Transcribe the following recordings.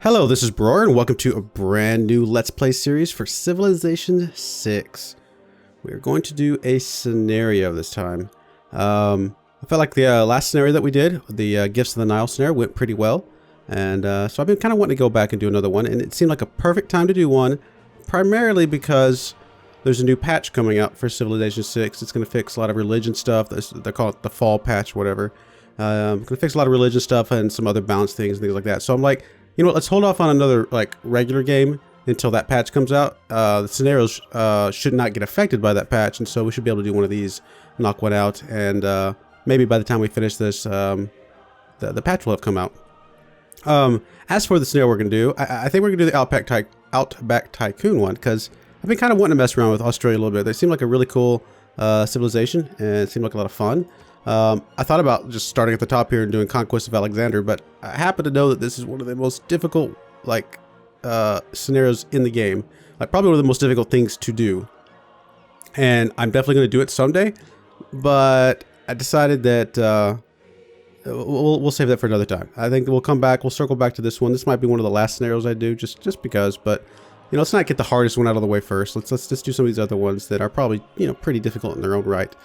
Hello, this is Broer, and welcome to a brand new Let's Play series for Civilization 6. We are going to do a scenario this time. I felt like the last scenario that we did, the Gifts of the Nile scenario, went pretty well. And so I've been kind of wanting to go back and do another one, and it seemed like a perfect time to do one, primarily because there's a new patch coming out for Civilization 6. It's going to fix a lot of religion stuff. They call it the fall patch, whatever. Going to fix a lot of religion stuff and some other balance things and things like that. So I'm like, you know what, let's hold off on another like regular game until that patch comes out. The scenarios should not get affected by that patch, and so we should be able to do one of these, knock one out, and maybe by the time we finish this, the patch will have come out. As for the scenario we're going to do, I think we're going to do the Outback Tycoon one, because I've been kind of wanting to mess around with Australia a little bit. They seem like a really cool civilization, and it seemed like a lot of fun. I thought about just starting at the top here and doing Conquest of Alexander, but I happen to know that this is one of the most difficult, like, scenarios in the game. Like, probably one of the most difficult things to do. And I'm definitely going to do it someday, but I decided that we'll save that for another time. I think we'll come back, we'll circle back to this one. This might be one of the last scenarios I do, just because, but, you know, let's not get the hardest one out of the way first. Let's just do some of these other ones that are probably, you know, pretty difficult in their own right.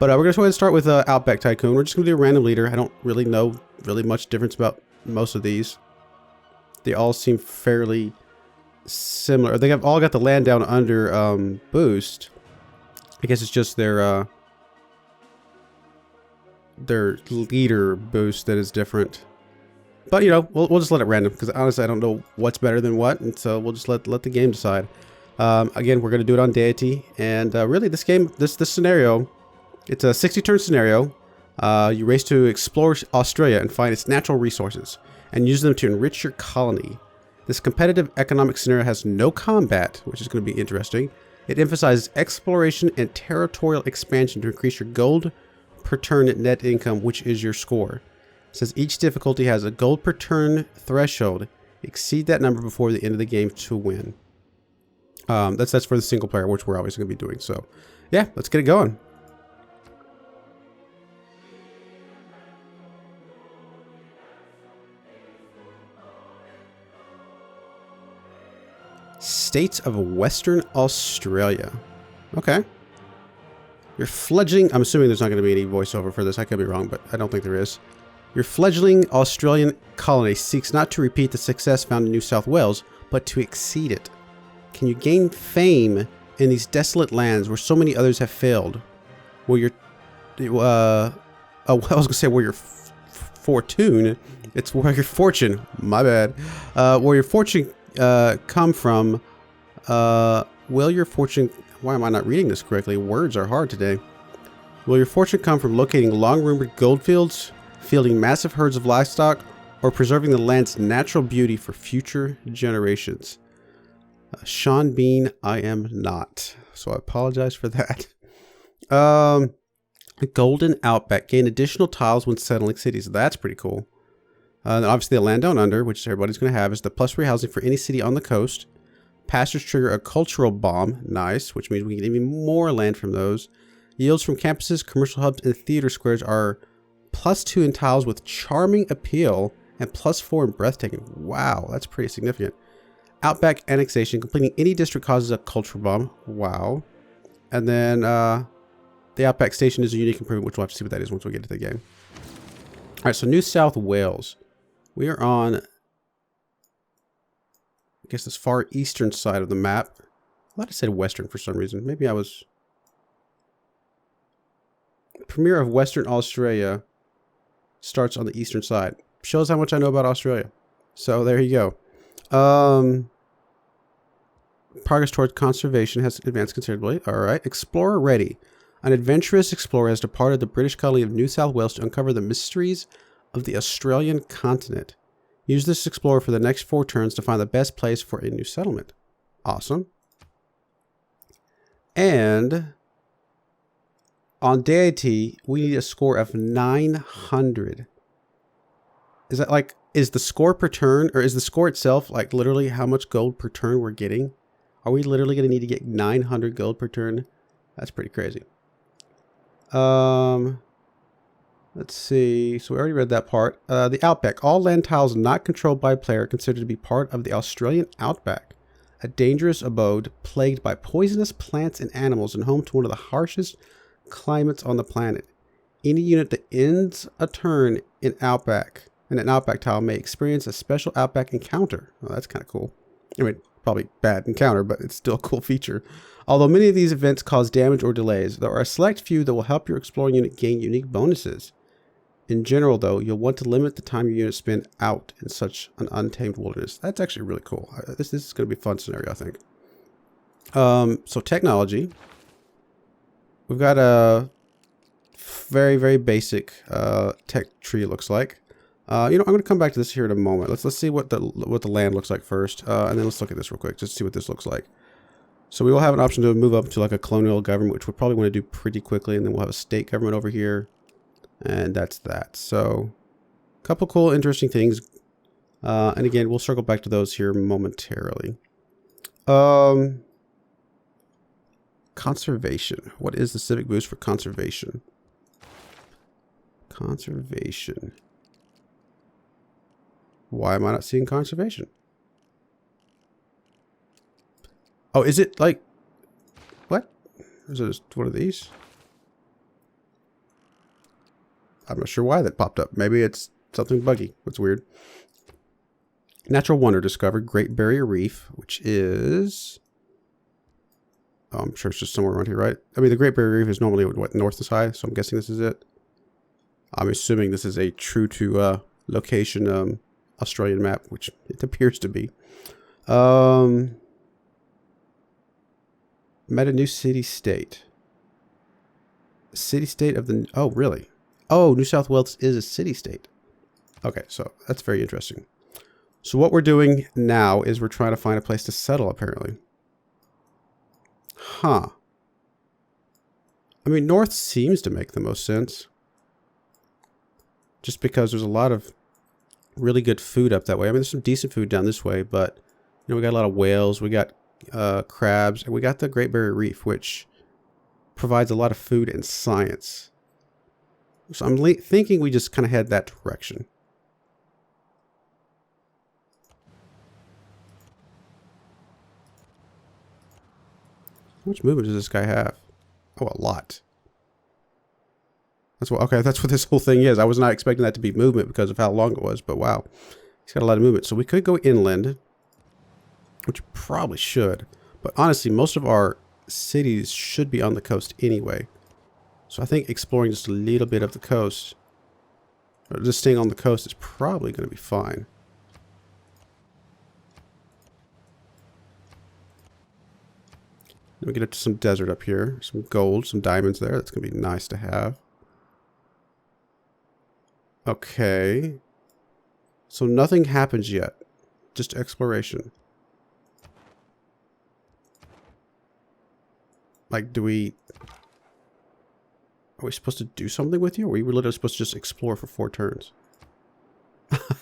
But we're going to go ahead and start with Outback Tycoon. We're just going to do a random leader. I don't really know much difference about most of these. They all seem fairly similar. They have all got the land down under boost. I guess it's just their leader boost that is different. But, you know, we'll just let it random, because honestly I don't know what's better than what, and so we'll just let the game decide. Again, we're going to do it on Diety, and really this game, this scenario, it's a 60-turn scenario. You race to explore Australia and find its natural resources, and use them to enrich your colony. This competitive economic scenario has no combat, which is going to be interesting. It emphasizes exploration and territorial expansion to increase your gold per turn net income, which is your score. It says each difficulty has a gold per turn threshold. Exceed that number before the end of the game to win. That's for the single player, which we're always going to be doing. So, yeah, let's get it going. States of Western Australia. Okay. Your fledgling, I'm assuming there's not going to be any voiceover for this. I could be wrong, but I don't think there is. Your fledgling Australian colony seeks not to repeat the success found in New South Wales, but to exceed it. Can you gain fame in these desolate lands where so many others have failed? Where your, I was going to say where your fortune, it's where your fortune, my bad, where your fortune come from. Will your fortune, why am I not reading this correctly? Words are hard today. Will your fortune come from locating long-rumored gold fields, fielding massive herds of livestock, or preserving the land's natural beauty for future generations? Sean Bean, I am not. So I apologize for that. Golden Outback. Gain additional tiles when settling cities. That's pretty cool. Obviously, the land down under, which everybody's going to have, is the +3 housing for any city on the coast. Pastures trigger a cultural bomb. Nice, which means we get even more land from those. Yields from campuses, commercial hubs, and theater squares are +2 in tiles with charming appeal and +4 in breathtaking. Wow, that's pretty significant. Outback annexation. Completing any district causes a cultural bomb. Wow. And then the Outback station is a unique improvement, which we'll have to see what that is once we get to the game. All right, so New South Wales. We are on, I guess, this far eastern side of the map. I thought I said western for some reason. Maybe I was... Premier of Western Australia starts on the eastern side. Shows how much I know about Australia. So there you go. Progress towards conservation has advanced considerably. All right. Explorer ready. An adventurous explorer has departed the British colony of New South Wales to uncover the mysteries of the Australian continent. Use this explorer for the next 4 turns to find the best place for a new settlement. Awesome. And on Deity, we need a score of 900. Is that like, is the score per turn, or is the score itself like literally how much gold per turn we're getting? Are we literally going to need to get 900 gold per turn? That's pretty crazy. Let's see. So we already read that part. The Outback. All land tiles not controlled by a player are considered to be part of the Australian Outback, a dangerous abode plagued by poisonous plants and animals and home to one of the harshest climates on the planet. Any unit that ends a turn in an Outback tile may experience a special Outback encounter. Oh, that's kind of cool. I mean, probably bad encounter, but it's still a cool feature. Although many of these events cause damage or delays, there are a select few that will help your exploring unit gain unique bonuses. In general, though, you'll want to limit the time your units spend out in such an untamed wilderness. That's actually really cool. This is going to be a fun scenario, I think. So technology. We've got a very, very basic tech tree, it looks like. I'm going to come back to this here in a moment. Let's see what the land looks like first, and then let's look at this real quick just to see what this looks like. So we will have an option to move up to like a colonial government, which we'll probably want to do pretty quickly, and then we'll have a state government over here. And that's that. So a couple cool, interesting things. And again, we'll circle back to those here momentarily. Conservation. What is the civic boost for conservation? Conservation. Why am I not seeing conservation? Oh, is it like... What? Is it just one of these? I'm not sure why that popped up. Maybe it's something buggy. That's weird. Natural wonder discovered. Great Barrier Reef, which is... Oh, I'm sure it's just somewhere around here, right? I mean, the Great Barrier Reef is normally, what, north is high, so I'm guessing this is it. I'm assuming this is a true to location Australian map, which it appears to be. Met a new city-state. City-state of the... Oh, really? Oh, New South Wales is a city-state. Okay, so that's very interesting. So what we're doing now is we're trying to find a place to settle, apparently. Huh. I mean, north seems to make the most sense. Just because there's a lot of really good food up that way. I mean, there's some decent food down this way, but, we got a lot of whales, we got crabs, and we got the Great Barrier Reef, which provides a lot of food and science. So I'm thinking we just kind of head that direction. How much movement does this guy have? Oh, a lot. That's what. Okay, that's what this whole thing is. I was not expecting that to be movement because of how long it was, but wow. He's got a lot of movement. So we could go inland, which probably should. But honestly, most of our cities should be on the coast anyway. So I think exploring just a little bit of the coast, or just staying on the coast, is probably going to be fine. Then we get up to some desert up here, some gold, some diamonds there. That's going to be nice to have. Okay. So nothing happens yet. Just exploration. Like, are we supposed to do something with you? Or are we literally supposed to just explore for 4 turns?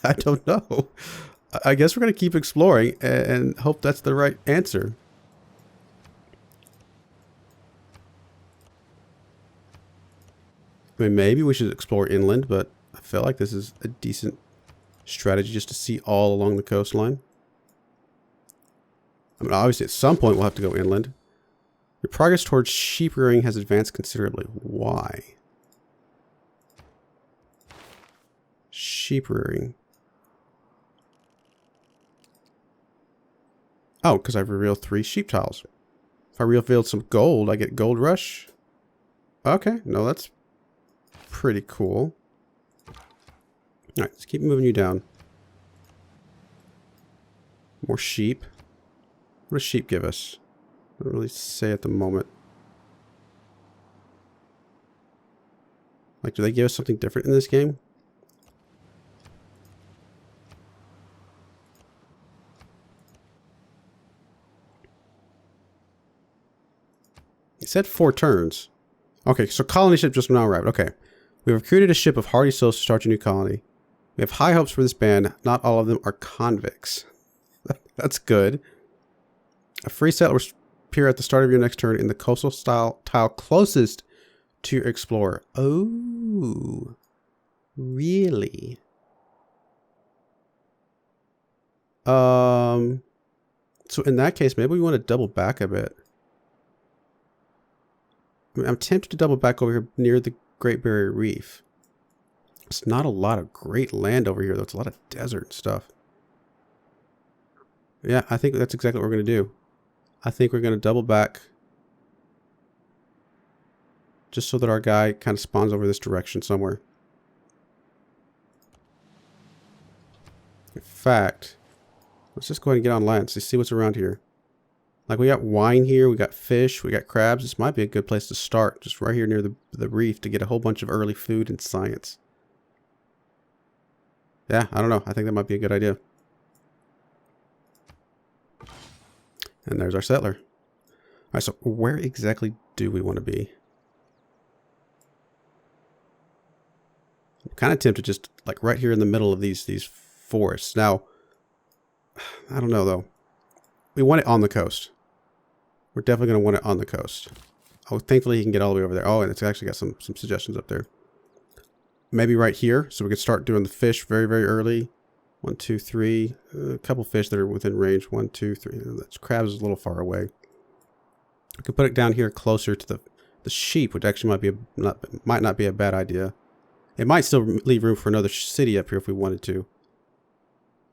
I don't know. I guess we're going to keep exploring and hope that's the right answer. I mean, maybe we should explore inland, but I feel like this is a decent strategy just to see all along the coastline. I mean, obviously at some point we'll have to go inland. Your progress towards sheep rearing has advanced considerably. Why? Sheep rearing. Oh, because I've revealed 3 sheep tiles. If I revealed some gold, I get gold rush. Okay, no, that's pretty cool. Alright, let's keep moving you down. More sheep. What does sheep give us? I don't really say at the moment. Like, do they give us something different in this game? It said 4 turns. Okay, so colony ship just now arrived. Okay. We have recruited a ship of hardy souls to start your new colony. We have high hopes for this band. Not all of them are convicts. That's good. A free settler will appear at the start of your next turn in the coastal style tile closest to your explorer. Oh. Really? So in that case, maybe we want to double back a bit. I mean, I'm tempted to double back over here near the Great Barrier Reef. It's not a lot of great land over here, though. It's a lot of desert and stuff. Yeah, I think that's exactly what we're going to do. I think we're going to double back. Just so that our guy kind of spawns over this direction somewhere. In fact, let's just go ahead and get on land. So see what's around here. Like we got wine here, we got fish, we got crabs. This might be a good place to start. Just right here near the reef to get a whole bunch of early food and science. Yeah, I don't know. I think that might be a good idea. And there's our settler. Alright, so where exactly do we want to be? I'm kind of tempted just like right here in the middle of these forests. Now, I don't know though. We want it on the coast. We're definitely going to want it on the coast. Oh, thankfully he can get all the way over there. Oh, and it's actually got some suggestions up there. Maybe right here, so we could start doing the fish very, very early. 1, 2, 3. A couple fish that are within range. 1, 2, 3. That crab is a little far away. We could put it down here closer to the sheep, which actually might not be a bad idea. It might still leave room for another city up here if we wanted to.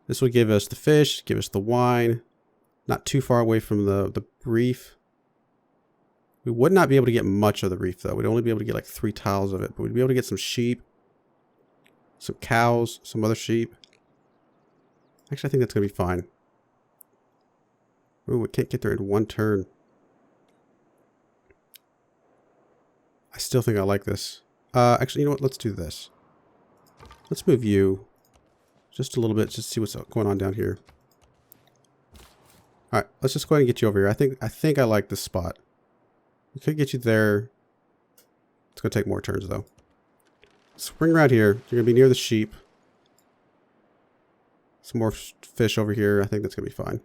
This would give us the fish, give us the wine. Not too far away from the reef. We would not be able to get much of the reef, though. We'd only be able to get like 3 tiles of it. But we'd be able to get some sheep, some cows, some other sheep. Actually, I think that's going to be fine. Ooh, we can't get there in one turn. I still think I like this. Actually, you know what? Let's do this. Let's move you just a little bit, just to see what's going on down here. All right, let's just go ahead and get you over here. I think I like this spot. We could get you there. It's going to take more turns, though. Spring around here. You're going to be near the sheep. Some more fish over here. I think that's going to be fine.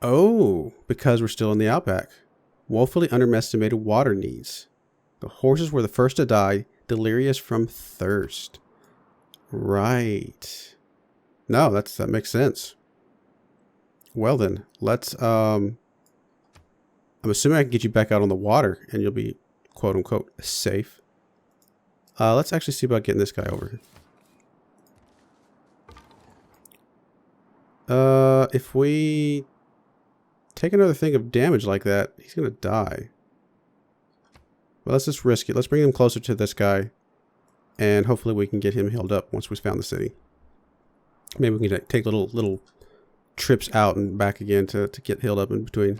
Oh, because we're still in the outback. Woefully underestimated water needs. The horses were the first to die, delirious from thirst. Right. No, that makes sense. Well then, let's I'm assuming I can get you back out on the water and you'll be quote unquote safe. Let's actually see about getting this guy over here. If we take another thing of damage like that, he's gonna die. Well, let's just risk it. Let's bring him closer to this guy. And hopefully we can get him healed up once we've found the city. Maybe we can take little trips out and back again to get healed up in between.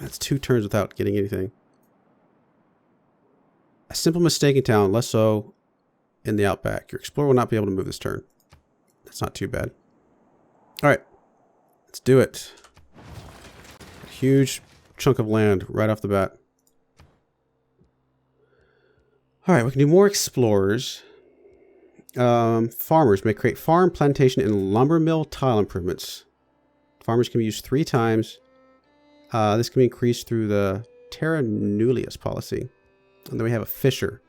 That's 2 turns without getting anything. A simple mistake in town, less so in the outback. Your explorer will not be able to move this turn. That's not too bad. Alright. Let's do it. A huge chunk of land right off the bat. Alright, we can do more explorers. Farmers may create farm, plantation, and lumber mill tile improvements. Farmers can be used 3 times. This can be increased through the terra nullius policy. And then we have a fisher.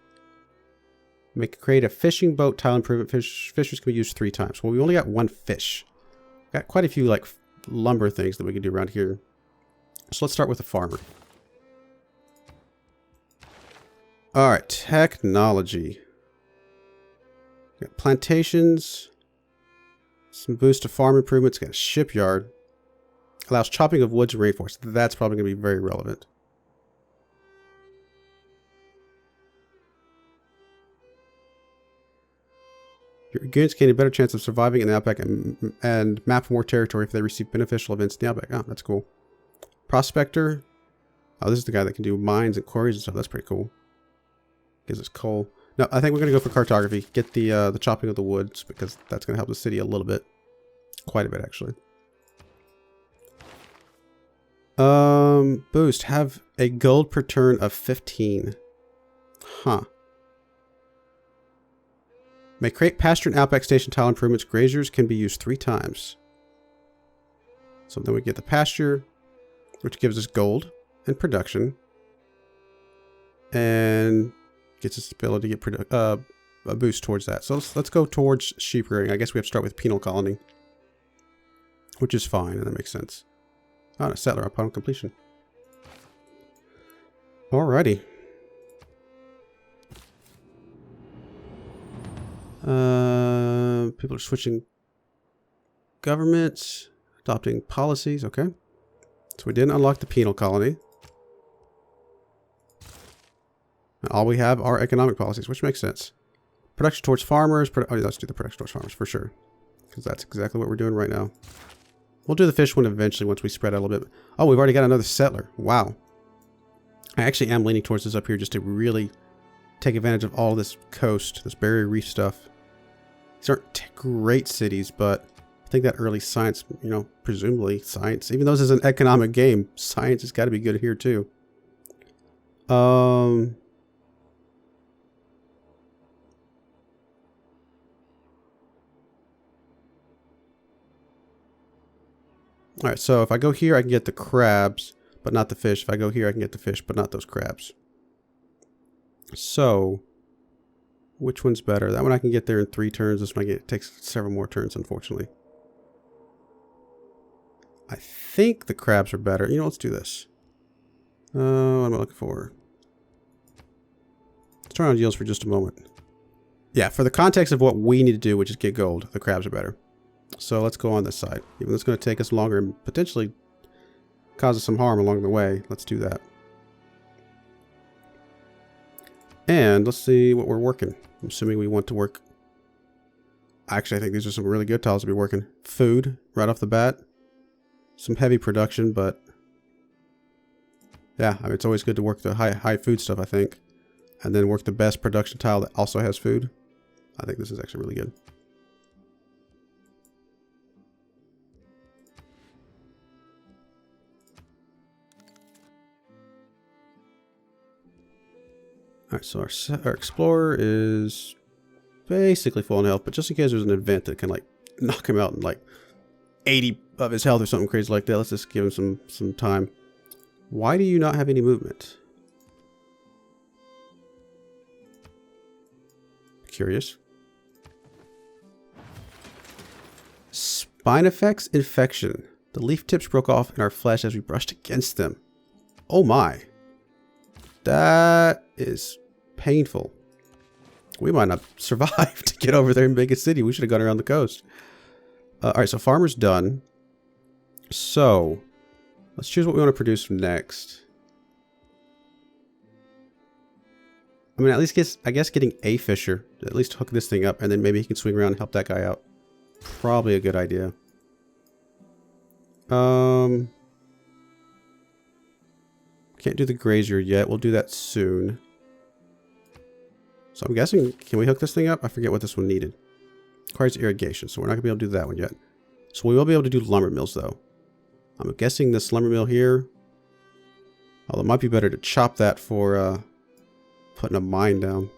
We can create a fishing boat tile improvement. Fishers can be used 3 times. Well, we only got 1 fish. Got quite a few like lumber things that we can do around here. So let's start with the farmer. Alright, technology. Got plantations. Some boost to farm improvements. Got a shipyard. Allows chopping of woods and rainforest. That's probably going to be very relevant. Your goons gain a better chance of surviving in the outback and map more territory if they receive beneficial events in the outback. Oh, that's cool. Prospector. Oh, this is the guy that can do mines and quarries and stuff. That's pretty cool. Gives us coal. No, I think we're going to go for cartography. Get the chopping of the woods because that's going to help the city a little bit. Quite a bit, actually. Boost. Have a gold per turn of 15. Huh. May create pasture and outback station tile improvements. Graziers can be used 3 times. So then we get the pasture, which gives us gold and production. and gets us the ability to get a boost towards that. So let's go towards sheep rearing. I guess we have to start with penal colony, which is fine, and that makes sense. Oh, a settler upon completion. Alrighty. People are switching governments, adopting policies. Okay. So we didn't unlock the penal colony. And all we have are economic policies, which makes sense. Production towards farmers. Oh, let's do the production towards farmers for sure. Because that's exactly what we're doing right now. We'll do the fish one eventually once we spread out a little bit. Oh, we've already got another settler. Wow. I actually am leaning towards this up here just to really take advantage of all this coast, this barrier reef stuff. These aren't great cities, but I think that early science, you know, presumably science, even though this is an economic game, science has got to be good here too. All right, so if I go here, I can get the crabs, but not the fish. If I go here, I can get the fish, but not those crabs. So, which one's better? That one I can get there in 3 turns. This one it takes several more turns, unfortunately. I think the crabs are better. You know, let's do this. What am I looking for? Let's turn on yields for just a moment. Yeah, for the context of what we need to do, which is get gold, the crabs are better. So let's go on this side. Even though it's going to take us longer and potentially cause us some harm along the way, let's do that. And let's see what we're working. I'm assuming we want to work. Actually, I think these are some really good tiles to be working. Food, right off the bat. Some heavy production, but yeah, I mean, it's always good to work the high food stuff, I think. And then work the best production tile that also has food. I think this is actually really good. Alright, so our explorer is basically full on health, but just in case there's an event that can like knock him out in like 80 of his health or something crazy like that, let's just give him some time. Why do you not have any movement? Curious. Spine effects infection. The leaf tips broke off in our flesh as we brushed against them. Oh my. That is painful. We might not survive to get over there and make a city. We should have gone around the coast. Alright, so farmer's done. So, let's choose what we want to produce next. I mean, at least I guess getting a fisher. At least hook this thing up, and then maybe he can swing around and help that guy out. Probably a good idea. Can't do the grazier yet. We'll do that soon. So I'm guessing, can we hook this thing up? I forget what this one needed. Requires irrigation, so we're not going to be able to do that one yet. So we will be able to do lumber mills, though. I'm guessing this lumber mill here. Although it might be better to chop that for putting a mine down.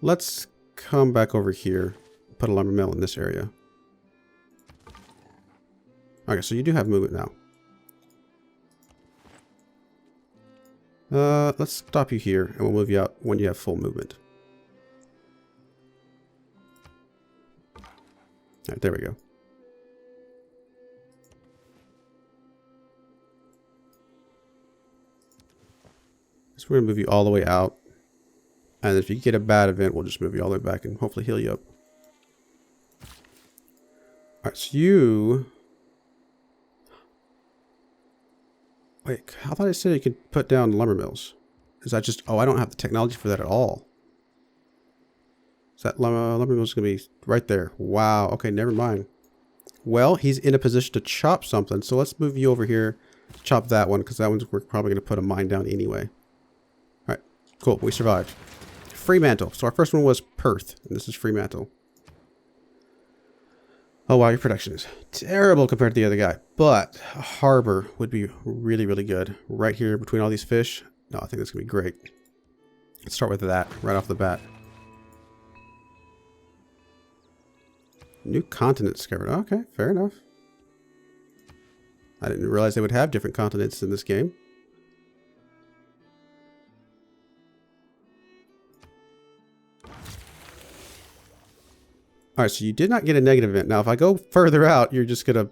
Let's come back over here. Put a lumber mill in this area. Okay, so you do have movement now. Let's stop you here, and we'll move you out when you have full movement. Alright, there we go. So we're going to move you all the way out. And if you get a bad event, we'll just move you all the way back and hopefully heal you up. Alright, so you... Wait, I thought I said you could put down lumber mills. Is that just... Oh, I don't have the technology for that at all. Is that lumber mills going to be right there? Wow. Okay, never mind. Well, he's in a position to chop something. So let's move you over here. Chop that one, because that one's we're probably going to put a mine down anyway. Alright, cool. We survived. Fremantle. So our first one was Perth, and this is Fremantle. Oh wow, your production is terrible compared to the other guy. But a harbor would be really, really good. Right here between all these fish. No, I think that's going to be great. Let's start with that right off the bat. New continent discovered. Okay, fair enough. I didn't realize they would have different continents in this game. Alright, so you did not get a negative event. Now, if I go further out, you're just going to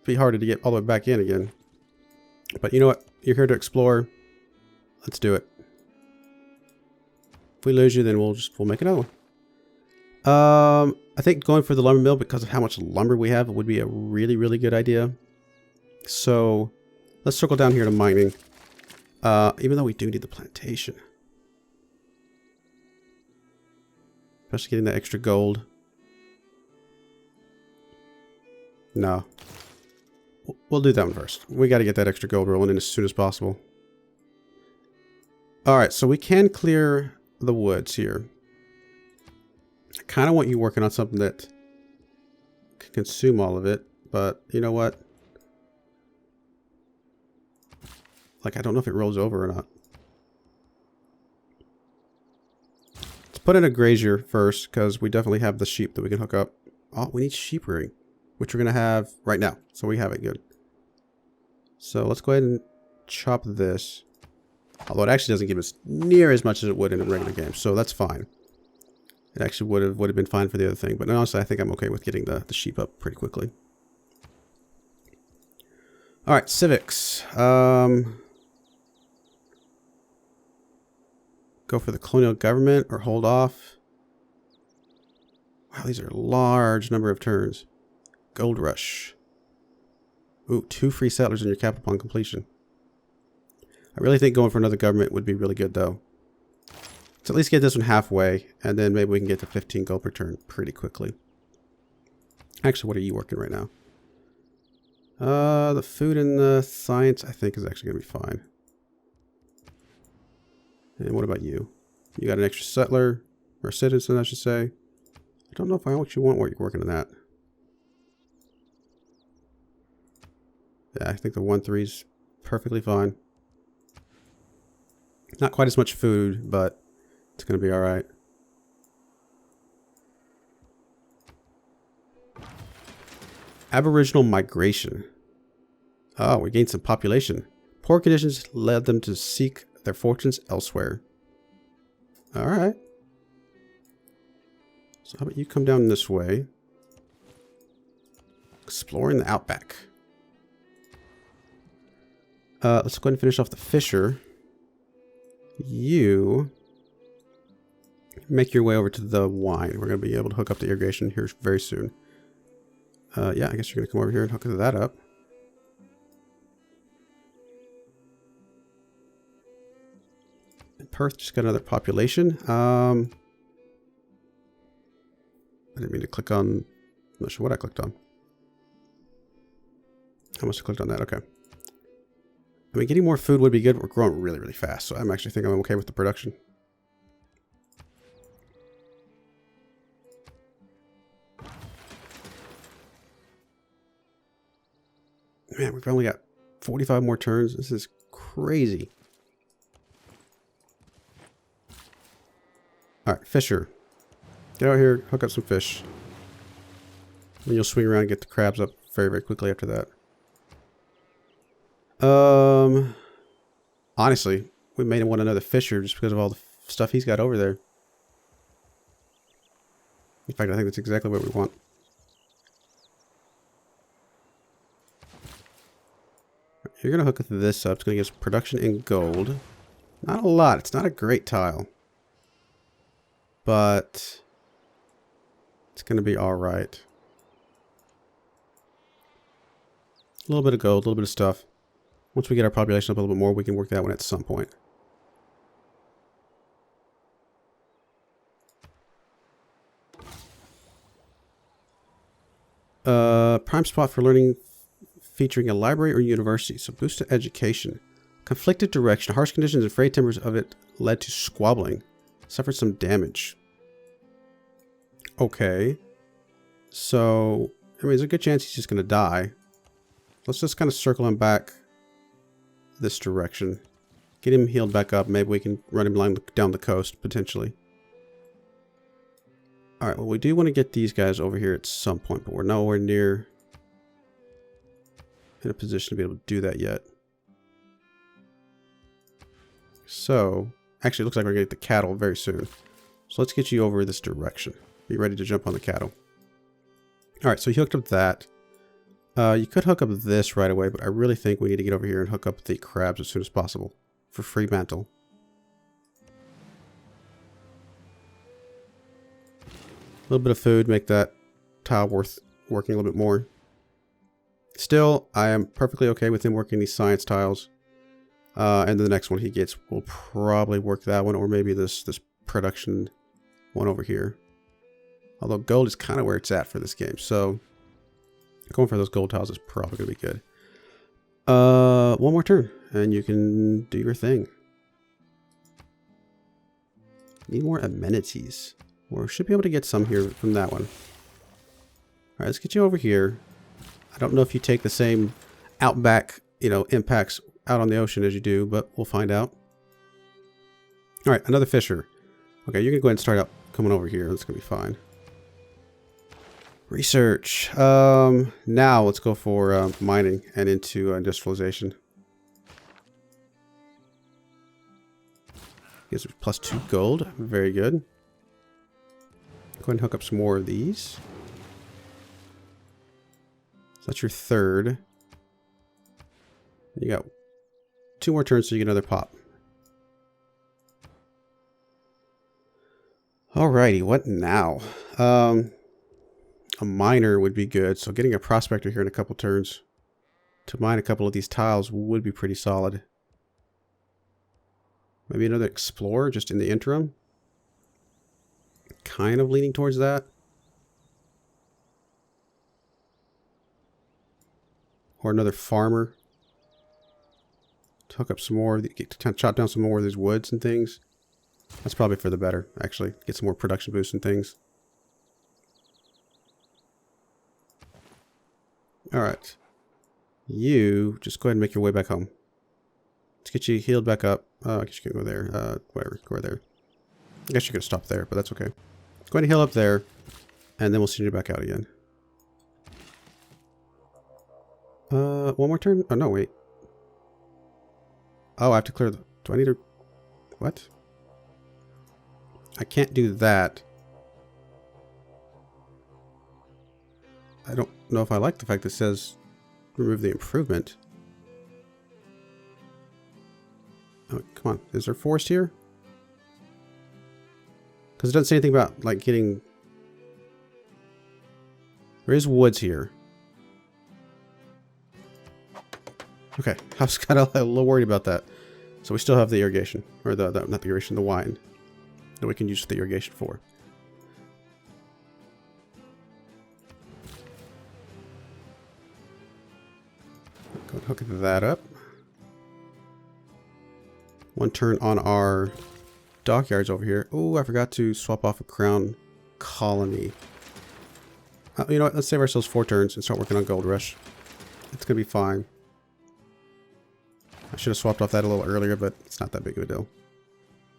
be harder to get all the way back in again. But you know what? You're here to explore. Let's do it. If we lose you, then we'll make another one. I think going for the lumber mill because of how much lumber we have would be a really, really good idea. So let's circle down here to mining. Even though we do need the plantation. Especially getting that extra gold. No. We'll do that one first. We got to get that extra gold rolling in as soon as possible. Alright, so we can clear the woods here. I kind of want you working on something that can consume all of it, but you know what? Like, I don't know if it rolls over or not. Let's put in a grazier first, because we definitely have the sheep that we can hook up. Oh, we need sheep rearing, which we're going to have right now. So we have it good. So let's go ahead and chop this. Although it actually doesn't give us near as much as it would in a regular game. So that's fine. It actually would have been fine for the other thing. But honestly, I think I'm okay with getting the sheep up pretty quickly. Alright, civics. Go for the colonial government or hold off. Wow, these are a large number of turns. Gold rush. Ooh, 2 free settlers in your capital upon completion. I really think going for another government would be really good though. Let's at least get this one halfway, and then maybe we can get to 15 gold per turn pretty quickly. Actually, what are you working right now? The food and the science I think is actually going to be fine. And what about you? You got an extra settler, or citizen I should say. I don't know if I actually want what you're working on that. Yeah, I think the 1-3 is perfectly fine. Not quite as much food, but it's going to be alright. Aboriginal Migration. Oh, we gained some population. Poor conditions led them to seek their fortunes elsewhere. Alright. So how about you come down this way? Exploring the Outback. Let's go ahead and finish off the fisher. You make your way over to the wine. We're going to be able to hook up the irrigation here very soon. Yeah, I guess you're going to come over here and hook that up. And Perth just got another population. I didn't mean to click on... I'm not sure what I clicked on. I must have clicked on that. Okay. I mean, getting more food would be good. We're growing really, really fast, so I'm actually thinking I'm okay with the production. Man, we've only got 45 more turns. This is crazy. Alright, fisher. Get out here, hook up some fish. And you'll swing around and get the crabs up very, very quickly after that. Honestly, we made him want another fisher just because of all the stuff he's got over there. In fact, I think that's exactly what we want. You're going to hook this up. It's going to give us production in gold. Not a lot. It's not a great tile. But it's going to be alright. A little bit of gold, a little bit of stuff. Once we get our population up a little bit more, we can work that one at some point. Prime spot for learning featuring a library or university. So boost to education. Conflicted direction. Harsh conditions and frayed timbers of it led to squabbling. Suffered some damage. Okay. So, I mean, there's a good chance he's just going to die. Let's just kind of circle him back this direction. Get him healed back up. Maybe we can run him down the coast, potentially. Alright, well, we do want to get these guys over here at some point, but we're nowhere near in a position to be able to do that yet. So, actually, it looks like we're going to get the cattle very soon. So So let's get you over this direction. Be ready to jump on the cattle. All right, so you hooked up that. You could hook up this right away, but I really think we need to get over here and hook up the crabs as soon as possible for Fremantle. A little bit of food, make that tile worth working a little bit more. Still, I am perfectly okay with him working these science tiles. And the next one he gets will probably work that one, or maybe this production one over here. Although gold is kind of where it's at for this game, so going for those gold tiles is probably going to be good. One more turn, and you can do your thing. Need more amenities. Or should be able to get some here from that one. Alright, let's get you over here. I don't know if you take the same Outback, impacts out on the ocean as you do, but we'll find out. Alright, another fisher. Okay, you're going to go ahead and start out coming over here. That's going to be fine. Research. Now let's go for mining and into industrialization. Gives us +2 gold. Very good. Go ahead and hook up some more of these. So that's your third. You got 2 more turns so you get another pop. Alrighty, what now? A miner would be good, so getting a prospector here in a couple turns to mine a couple of these tiles would be pretty solid. Maybe another explorer just in the interim. Kind of leaning towards that. Or another farmer. To hook up some more, get to chop down some more of these woods and things. That's probably for the better, actually. Get some more production boosts and things. Alright. You just go ahead and make your way back home. Let's get you healed back up. I guess you can go there. Whatever, go there. I guess you could stop there, but that's okay. Go ahead and heal up there, and then we'll send you back out again. One more turn? Oh, no, wait. Oh, I have to clear the... Do I need to... What? I can't do that. I don't know if I like the fact that it says remove the improvement. Oh, come on. Is there forest here? Because it doesn't say anything about, like, getting... There is woods here. Okay, I was kind of a little worried about that. So we still have the irrigation. Or not the irrigation, the wine. That we can use the irrigation for. Go and hook that up. One turn on our dockyards over here. Oh, I forgot to swap off a crown colony. You know what? Let's save ourselves 4 turns and start working on Gold Rush. It's going to be fine. I should have swapped off that a little earlier, but it's not that big of a deal.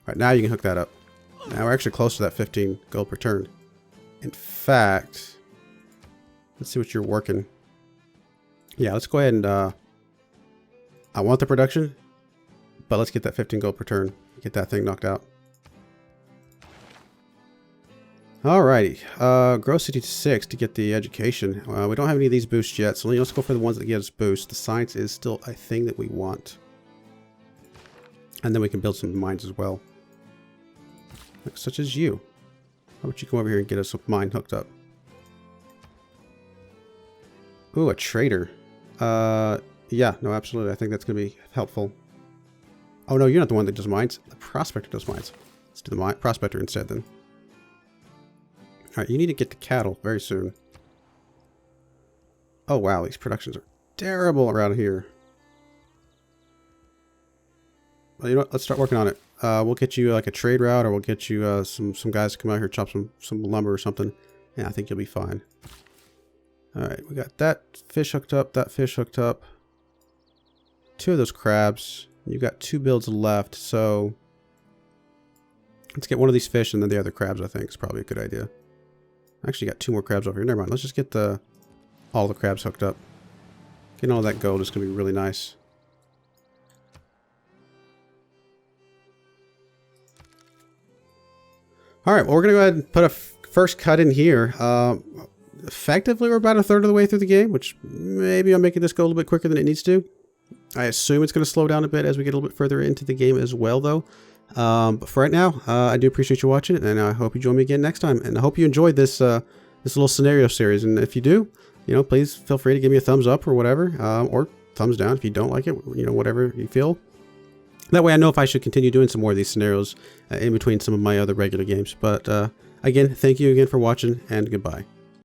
Alright, now you can hook that up. Now we're actually close to that 15 gold per turn. In fact, let's see what you're working. Yeah, let's go ahead and... I want the production, but let's get that 15 gold per turn. Get that thing knocked out. Alrighty. Grow city to 6 to get the education. We don't have any of these boosts yet, so let's go for the ones that give us boosts. The science is still a thing that we want. And then we can build some mines as well. Like, such as you. How about you come over here and get us a mine hooked up? Ooh, a trader. Yeah, no, absolutely. I think that's going to be helpful. Oh, no, you're not the one that does mines. The Prospector does mines. Let's do the Prospector instead, then. Alright, you need to get to cattle very soon. Oh, wow, these productions are terrible around here. Well, you know what? Let's start working on it. We'll get you like a trade route, or we'll get you some guys to come out here, chop some lumber or something. Yeah, I think you'll be fine. Alright, we got that fish hooked up, that fish hooked up. 2 of those crabs. You've got 2 builds left, so... Let's get one of these fish and then the other crabs, I think, is probably a good idea. I actually got 2 more crabs over here. Never mind, let's just get all the crabs hooked up. Getting all that gold is going to be really nice. All right, well, we're going to go ahead and put a first cut in here. Effectively, we're about a third of the way through the game, which maybe I'm making this go a little bit quicker than it needs to. I assume it's going to slow down a bit as we get a little bit further into the game as well, though. But for right now, I do appreciate you watching, and I hope you join me again next time. And I hope you enjoyed this this little scenario series. And if you do, please feel free to give me a thumbs up or whatever, or thumbs down if you don't like it, whatever you feel. That way I know if I should continue doing some more of these scenarios in between some of my other regular games. But again, thank you again for watching, and goodbye.